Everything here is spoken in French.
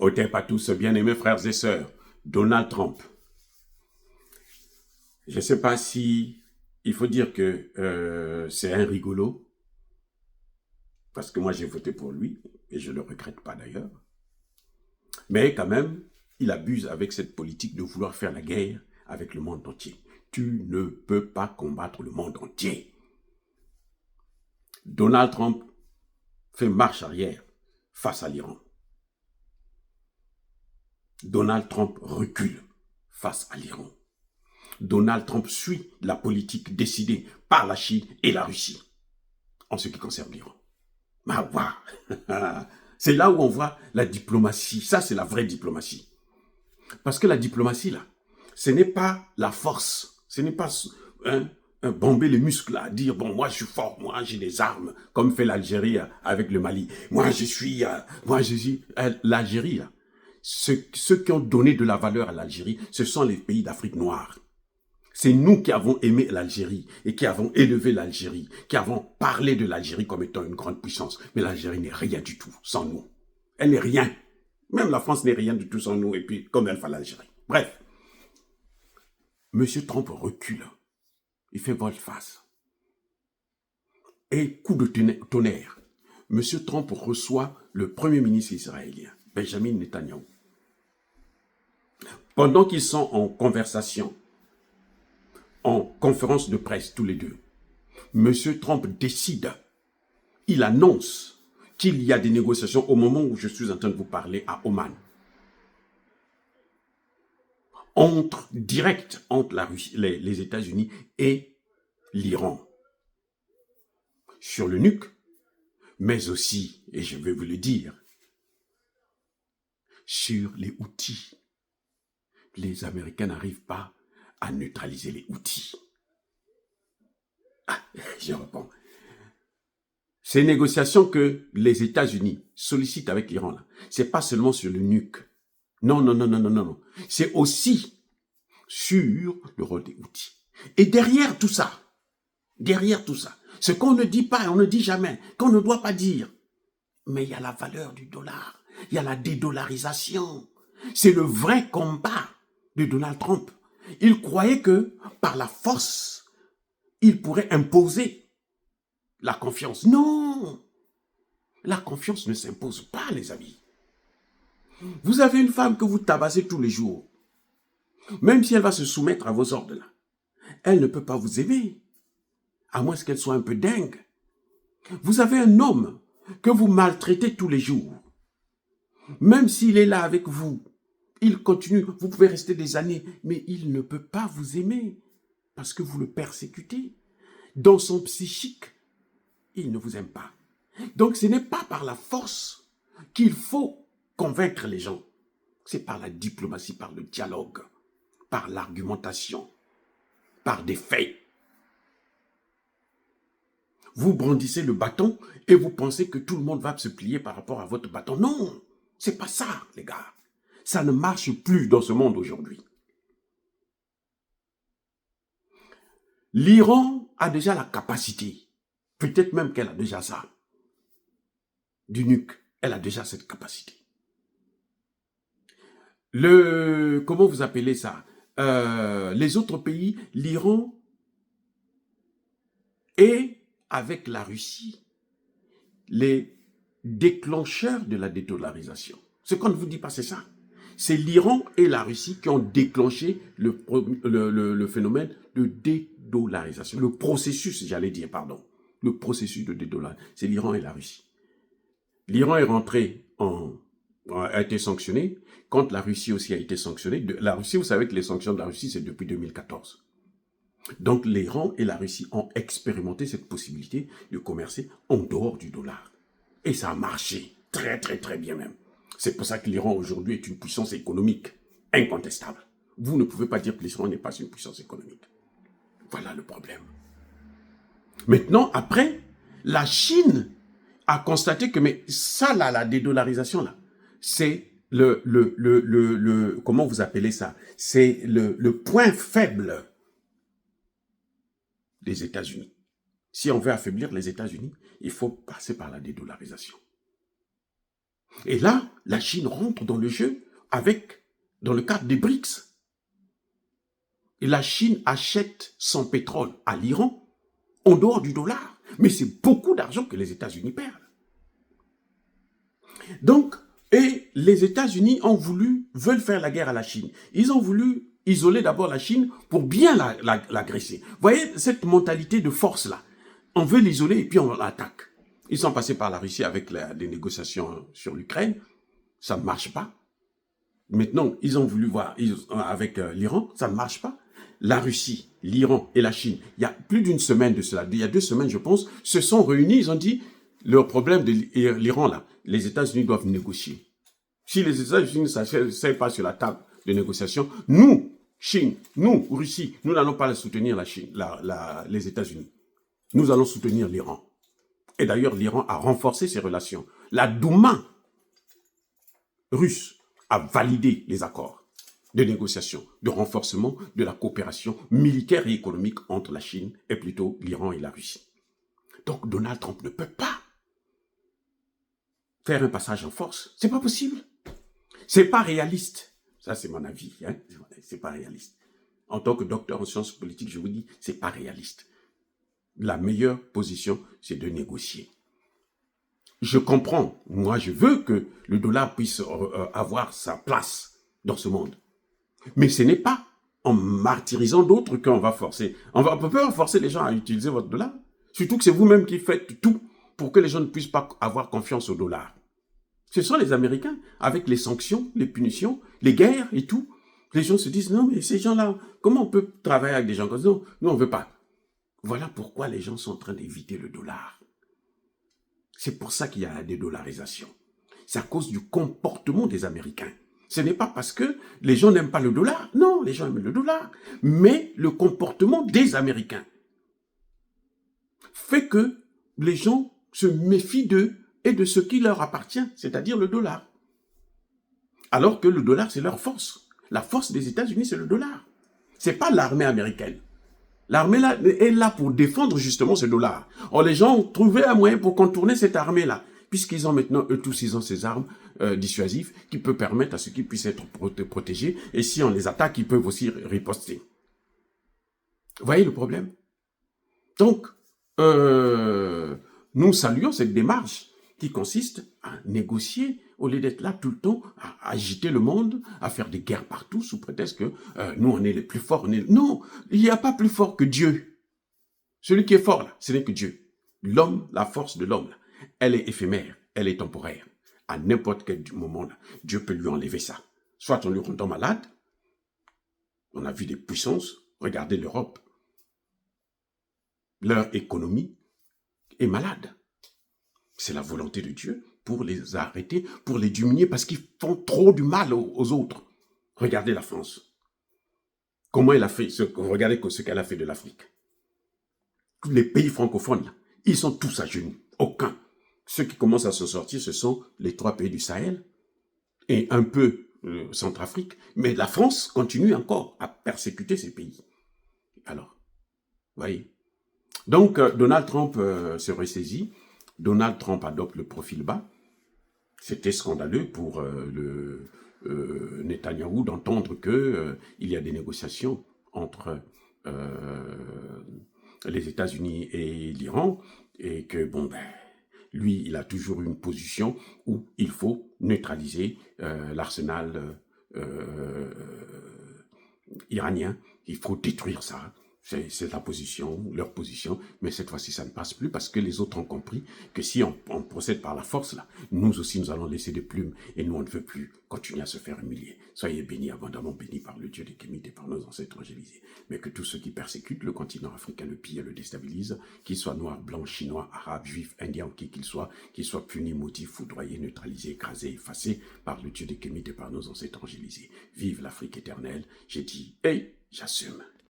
Otep à tous, bien-aimés frères et sœurs, Donald Trump. Je ne sais pas si il faut dire que c'est un rigolo, parce que moi j'ai voté pour lui, et je ne le regrette pas d'ailleurs. Mais quand même, il abuse avec cette politique de vouloir faire la guerre avec le monde entier. Tu ne peux pas combattre le monde entier. Donald Trump fait marche arrière face à l'Iran. Donald Trump recule face à l'Iran. Donald Trump suit la politique décidée par la Chine et la Russie en ce qui concerne l'Iran. C'est là où on voit la diplomatie. Ça, c'est la vraie diplomatie. Parce que la diplomatie, là, ce n'est pas la force. Ce n'est pas bomber les muscles, là, dire, bon, moi, je suis fort, moi, j'ai des armes, comme fait l'Algérie avec le Mali. Moi, je suis l'Algérie, là. Ceux qui ont donné de la valeur à l'Algérie, ce sont les pays d'Afrique noire. C'est nous qui avons aimé l'Algérie et qui avons élevé l'Algérie, qui avons parlé de l'Algérie comme étant une grande puissance. Mais l'Algérie n'est rien du tout sans nous. Elle n'est rien. Même la France n'est rien du tout sans nous et puis comme elle fait l'Algérie. Bref. M. Trump recule. Il fait volte-face. Et coup de tonnerre. M. Trump reçoit le premier ministre israélien, Benjamin Netanyahu. Pendant qu'ils sont en conversation, en conférence de presse tous les deux, M. Trump décide, il annonce qu'il y a des négociations au moment où je suis en train de vous parler à Oman. Direct entre la Russie, les États-Unis et l'Iran. Sur le nuque, mais aussi, et je vais vous le dire, sur les Houthis. Les Américains n'arrivent pas à neutraliser les Houthis. Je réponds. Ces négociations que les États-Unis sollicitent avec l'Iran, ce n'est pas seulement sur le nuque. Non. C'est aussi sur le rôle des Houthis. Et derrière tout ça, ce qu'on ne dit pas et on ne dit jamais, qu'on ne doit pas dire, mais il y a la valeur du dollar, il y a la dédollarisation. C'est le vrai combat de Donald Trump. Il croyait que par la force, il pourrait imposer la confiance. Non! La confiance ne s'impose pas, les amis. Vous avez une femme que vous tabassez tous les jours. Même si elle va se soumettre à vos ordres là, elle ne peut pas vous aimer. À moins qu'elle soit un peu dingue. Vous avez un homme que vous maltraitez tous les jours. Même s'il est là avec vous, il continue, vous pouvez rester des années, mais il ne peut pas vous aimer parce que vous le persécutez. Dans son psychique, il ne vous aime pas. Donc ce n'est pas par la force qu'il faut convaincre les gens. C'est par la diplomatie, par le dialogue, par l'argumentation, par des faits. Vous brandissez le bâton et vous pensez que tout le monde va se plier par rapport à votre bâton. Non, c'est pas ça, les gars. Ça ne marche plus dans ce monde aujourd'hui. L'Iran a déjà la capacité, peut-être même qu'elle a déjà ça, du nuque. Elle a déjà cette capacité. Comment vous appelez ça? Les autres pays, l'Iran et avec la Russie, les déclencheurs de la dédollarisation. Ce qu'on ne vous dit pas, c'est ça. C'est l'Iran et la Russie qui ont déclenché le phénomène de dédollarisation. Le processus, j'allais dire, pardon. Le processus de dédollarisation, c'est l'Iran et la Russie. L'Iran est rentré a été sanctionné, quand la Russie aussi a été sanctionnée. La Russie, vous savez que les sanctions de la Russie, c'est depuis 2014. Donc l'Iran et la Russie ont expérimenté cette possibilité de commercer en dehors du dollar. Et ça a marché très bien même. C'est pour ça que l'Iran aujourd'hui est une puissance économique incontestable. Vous ne pouvez pas dire que l'Iran n'est pas une puissance économique. Voilà le problème. Maintenant, après, la Chine a constaté que mais ça là, la dédollarisation là, c'est comment vous appelez ça? C'est le point faible des États-Unis. Si on veut affaiblir les États-Unis, il faut passer par la dédollarisation. Et là, la Chine rentre dans le jeu dans le cadre des BRICS. Et la Chine achète son pétrole à l'Iran en dehors du dollar. Mais c'est beaucoup d'argent que les États-Unis perdent. Donc, et les États-Unis veulent faire la guerre à la Chine. Ils ont voulu isoler d'abord la Chine pour bien l'agresser. Vous voyez cette mentalité de force-là. On veut l'isoler et puis on l'attaque. Ils sont passés par la Russie avec des négociations sur l'Ukraine. Ça ne marche pas. Maintenant, ils ont voulu voir avec l'Iran. Ça ne marche pas. La Russie, l'Iran et la Chine, il y a plus d'une semaine de cela, il y a 2 semaines, je pense, se sont réunis. Ils ont dit, le problème de l'Iran, là, les États-Unis doivent négocier. Si les États-Unis ne s'asseyent pas sur la table de négociation, nous, Chine, nous, Russie, nous n'allons pas soutenir la Chine, les États-Unis. Nous allons soutenir l'Iran. Et d'ailleurs, l'Iran a renforcé ses relations. La Douma russe a validé les accords de négociation, de renforcement de la coopération militaire et économique entre la Chine et plutôt l'Iran et la Russie. Donc Donald Trump ne peut pas faire un passage en force. C'est pas possible. C'est pas réaliste. Ça, c'est mon avis. Hein? C'est pas réaliste. En tant que docteur en sciences politiques, je vous dis, c'est pas réaliste. La meilleure position, c'est de négocier. Je comprends. Moi, je veux que le dollar puisse avoir sa place dans ce monde. Mais ce n'est pas en martyrisant d'autres qu'on va forcer. On peut pas forcer les gens à utiliser votre dollar. Surtout que c'est vous-même qui faites tout pour que les gens ne puissent pas avoir confiance au dollar. Ce sont les Américains, avec les sanctions, les punitions, les guerres et tout. Les gens se disent, non, mais ces gens-là, comment on peut travailler avec des gens comme ça? Non, nous, on ne veut pas. Voilà pourquoi les gens sont en train d'éviter le dollar. C'est pour ça qu'il y a la dédollarisation. C'est à cause du comportement des Américains. Ce n'est pas parce que les gens n'aiment pas le dollar. Non, les gens aiment le dollar. Mais le comportement des Américains fait que les gens se méfient d'eux et de ce qui leur appartient, c'est-à-dire le dollar. Alors que le dollar, c'est leur force. La force des États-Unis, c'est le dollar. C'est pas l'armée américaine. L'armée là est là pour défendre justement ce dollar. Or, les gens ont trouvé un moyen pour contourner cette armée-là, puisqu'ils ont maintenant, eux tous, ils ont ces armes dissuasives qui peuvent permettre à ceux qui puissent être protégés. Et si on les attaque, ils peuvent aussi riposter. Vous voyez le problème? Donc, nous saluons cette démarche qui consiste à négocier au lieu d'être là tout le temps, à agiter le monde, à faire des guerres partout sous prétexte que nous, on est les plus forts. Non, il n'y a pas plus fort que Dieu. Celui qui est fort, là, ce n'est que Dieu. L'homme, la force de l'homme, elle est éphémère, elle est temporaire. À n'importe quel moment, là, Dieu peut lui enlever ça. Soit on lui rend malade, on a vu des puissances, regardez l'Europe. Leur économie est malade. C'est la volonté de Dieu pour les arrêter, pour les diminuer, parce qu'ils font trop du mal aux autres. Regardez la France. Comment elle a fait, regardez ce qu'elle a fait de l'Afrique. Tous les pays francophones, là, ils sont tous à genoux. Aucun. Ceux qui commencent à se sortir, ce sont les 3 pays du Sahel et un peu Centrafrique. Mais la France continue encore à persécuter ces pays. Alors, voyez. Donc, Donald Trump se ressaisit. Donald Trump adopte le profil bas. C'était scandaleux pour Netanyahou d'entendre qu'il y a des négociations entre les États-Unis et l'Iran et que, bon, ben, lui, il a toujours une position où il faut neutraliser l'arsenal iranien. Il faut détruire ça. C'est la position, leur position, mais cette fois-ci, ça ne passe plus parce que les autres ont compris que si on procède par la force, là, nous aussi, nous allons laisser des plumes et nous, on ne veut plus continuer à se faire humilier. Soyez bénis, abondamment bénis par le Dieu des Kémites et par nos ancêtres angélisés. Mais que tous ceux qui persécutent le continent africain, le pillent et le déstabilisent, qu'ils soient noirs, blancs, chinois, arabes, juifs, indiens, qui qu'ils soient punis, maudits, foudroyés, neutralisés, écrasés, effacés par le Dieu des Kémites et par nos ancêtres angélisés. Vive l'Afrique éternelle. J'ai dit, hey, j'assume.